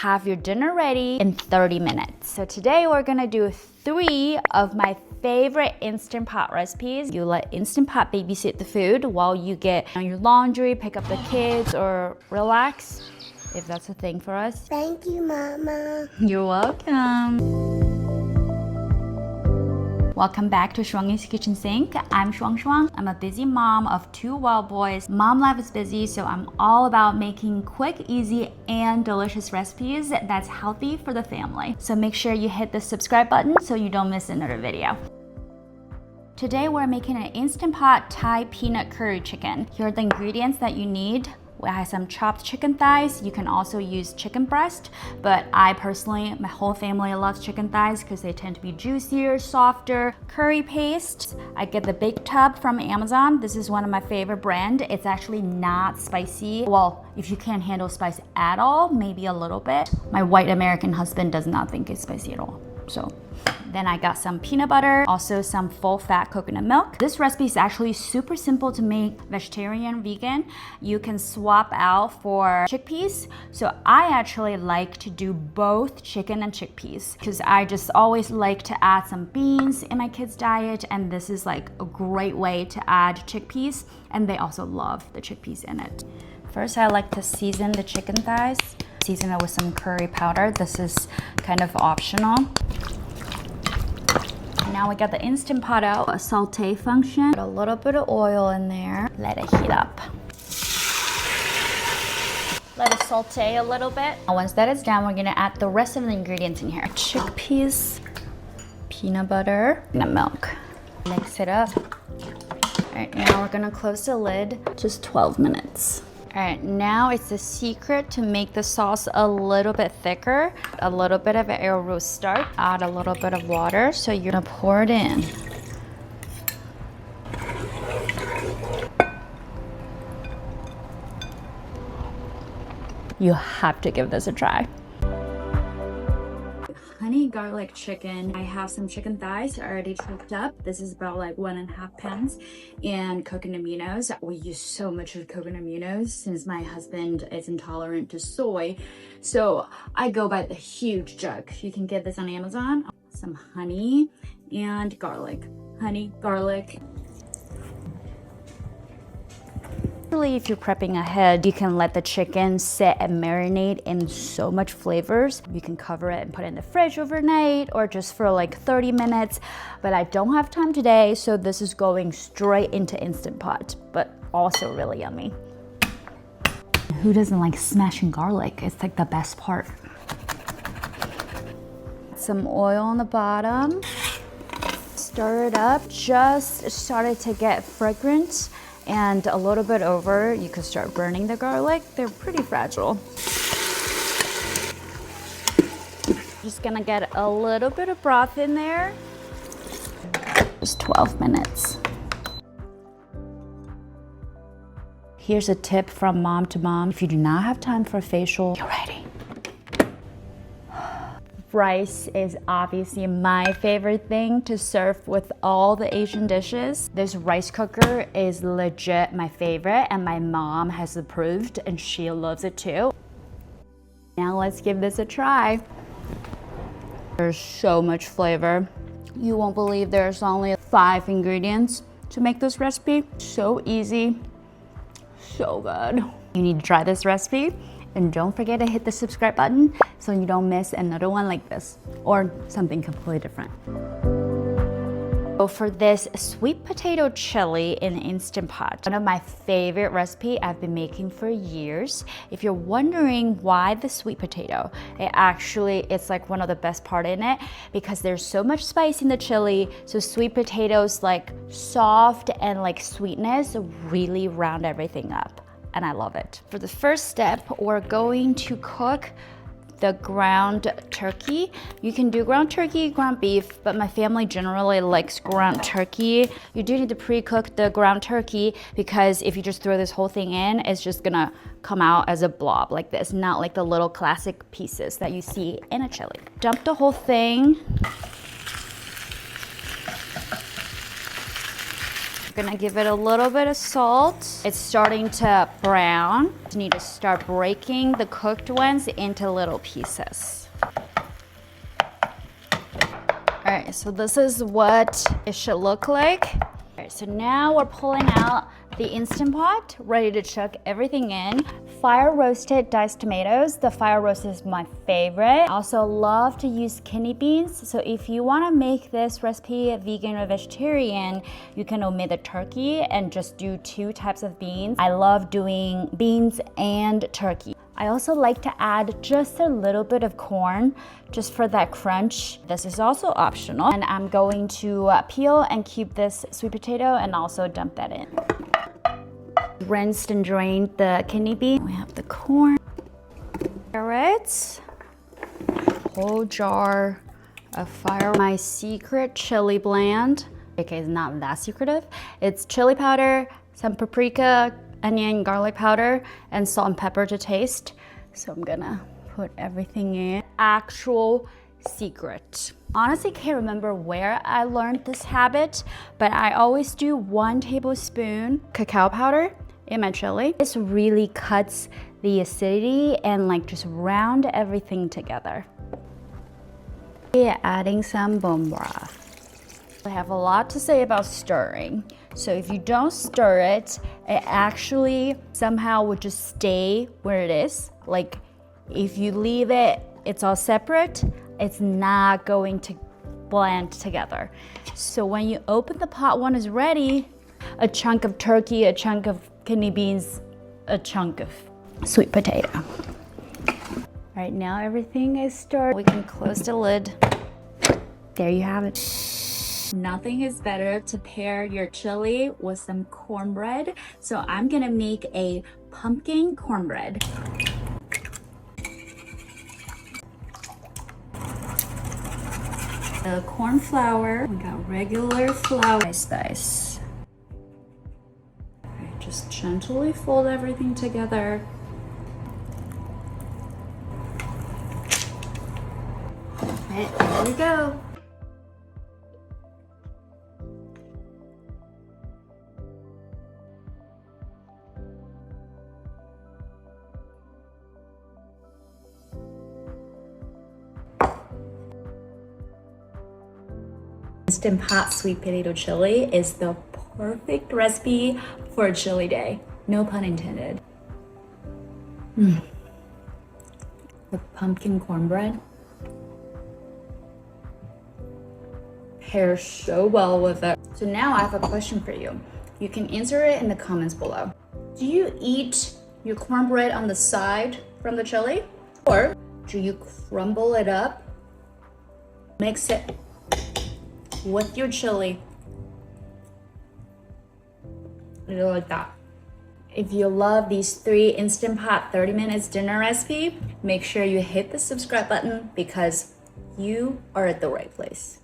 Have your dinner ready in 30 minutes. So today we're gonna do 3 of my favorite Instant Pot recipes. You let Instant Pot babysit the food while you get your laundry, pick up the kids, or relax, if that's a thing for us. Thank you, Mama. You're welcome. Welcome back to Shuangy's Kitchen Sink. I'm Shuang. I'm a busy mom of 2 wild boys. Mom life is busy, so I'm all about making quick, easy, and delicious recipes that's healthy for the family. So make sure you hit the subscribe button so you don't miss another video. Today we're making an Instant Pot Thai peanut curry chicken. Here are the ingredients that you need. I have some chopped chicken thighs. You can also use chicken breast, but I personally, my whole family loves chicken thighs because they tend to be juicier, softer. Curry paste. I get the big tub from Amazon. This is one of my favorite brand. It's actually not spicy. Well, if you can't handle spice at all, maybe a little bit. My white American husband does not think it's spicy at all. So then I got some peanut butter, also some full fat coconut milk. This recipe is actually super simple to make vegetarian, vegan. You can swap out for chickpeas. So I actually like to do both chicken and chickpeas because I just always like to add some beans in my kids' diet, and this is like a great way to add chickpeas, and they also love the chickpeas in it. First, I like to season the chicken thighs. Season it with some curry powder. This is kind of optional. Now we got the Instant Pot out, a saute function. Put a little bit of oil in there. Let it heat up. Let it saute a little bit. Once that is done, we're gonna add the rest of the ingredients in here. Chickpeas, peanut butter, and milk. Mix it up. All right, now we're gonna close the lid, just 12 minutes. All right, now it's the secret to make the sauce a little bit thicker. A little bit of arrowroot starch, add a little bit of water, so you're gonna pour it in. You have to give this a try. Honey garlic chicken. I have some chicken thighs already chopped up. This is about like 1.5 pounds, and coconut aminos. We use so much of coconut aminos since my husband is intolerant to soy, so I go by the huge jug. You can get this on Amazon. Some honey and garlic. Honey, garlic. If you're prepping ahead, you can let the chicken sit and marinate in so much flavors. You can cover it and put it in the fridge overnight or just for like 30 minutes. But I don't have time today, so this is going straight into Instant Pot, but also really yummy. Who doesn't like smashing garlic? It's like the best part. Some oil on the bottom. Stir it up. Just started to get fragrant. And a little bit over, you can start burning the garlic. They're pretty fragile. Just gonna get a little bit of broth in there. Just 12 minutes. Here's a tip from mom to mom. If you do not have time for a facial, you're ready. Rice is obviously my favorite thing to serve with all the Asian dishes. This rice cooker is legit my favorite, and my mom has approved and she loves it too. Now let's give this a try. There's so much flavor. You won't believe there's only 5 ingredients to make this recipe. So easy, so good. You need to try this recipe. And don't forget to hit the subscribe button so you don't miss another one like this or something completely different. So for this sweet potato chili in Instant Pot, one of my favorite recipe I've been making for years. If you're wondering why the sweet potato, it's like one of the best part in it because there's so much spice in the chili. So sweet potatoes, like soft and like sweetness, really round everything up. And I love it. For the first step, we're going to cook the ground turkey. You can do ground turkey, ground beef, but my family generally likes ground turkey. You do need to pre-cook the ground turkey because if you just throw this whole thing in, it's just gonna come out as a blob like this, not like the little classic pieces that you see in a chili. Dump the whole thing. gonna give it a little bit of salt. It's starting to brown. You need to start breaking the cooked ones into little pieces. All right, so this is what it should look like. All right, so now we're pulling out the Instant Pot, ready to chuck everything in. Fire roasted diced tomatoes. The fire roast is my favorite. I also love to use kidney beans. So if you wanna make this recipe vegan or vegetarian, you can omit the turkey and just do 2 types of beans. I love doing beans and turkey. I also like to add just a little bit of corn just for that crunch. This is also optional. And I'm going to peel and cube this sweet potato and also dump that in. Rinsed and drained the kidney bean. We have the corn, carrots, whole jar of fire. My secret chili blend. Okay, it's not that secretive. It's chili powder, some paprika, onion, garlic powder, and salt and pepper to taste. So I'm gonna put everything in. Actual secret. Honestly, can't remember where I learned this habit, but I always do 1 tablespoon cacao powder in my chili. This really cuts the acidity and like just round everything together. Yeah, adding some bone broth. I have a lot to say about stirring. So if you don't stir it, it actually somehow would just stay where it is. Like if you leave it, it's all separate, it's not going to blend together. So when you open the pot, one is ready, a chunk of turkey, a chunk of kidney beans, a chunk of sweet potato. All right, now everything is stirred. We can close the lid. There you have it. Nothing is better to pair your chili with some cornbread. So I'm gonna make a pumpkin cornbread. The corn flour, we got regular flour, spice. All right, just gently fold everything together. All right, there we go. Instant Pot sweet potato chili is the perfect recipe for a chili day. No pun intended. The pumpkin cornbread pairs so well with it. So now I have a question for you. You can answer it in the comments below. Do you eat your cornbread on the side from the chili? Or do you crumble it up, mix it with your chili? Like that. If you love these 3 Instant Pot 30 minutes dinner recipe, make sure you hit the subscribe button because you are at the right place.